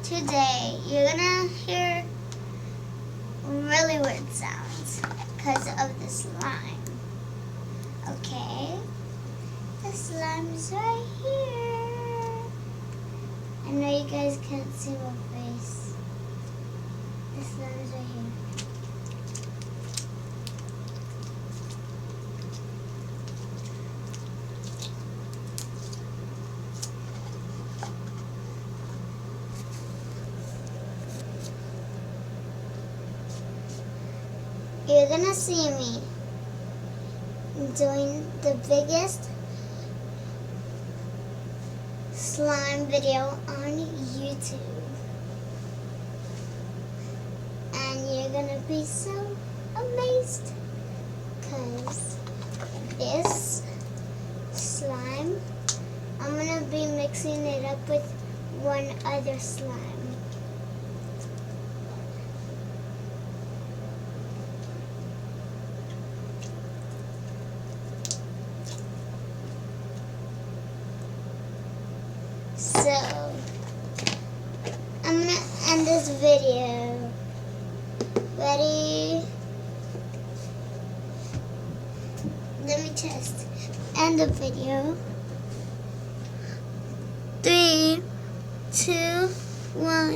Today you're gonna hear really weird sounds because of the slime. Okay? The slime's right here. I know you guys can't see my face. The slime's right here. You're gonna see me doing the biggest slime video on YouTube. And you're gonna be so amazed because this slime, I'm gonna be mixing it up with one other slime. So, I'm gonna end this video. Ready? Let me test. End the video. 3, 2, 1.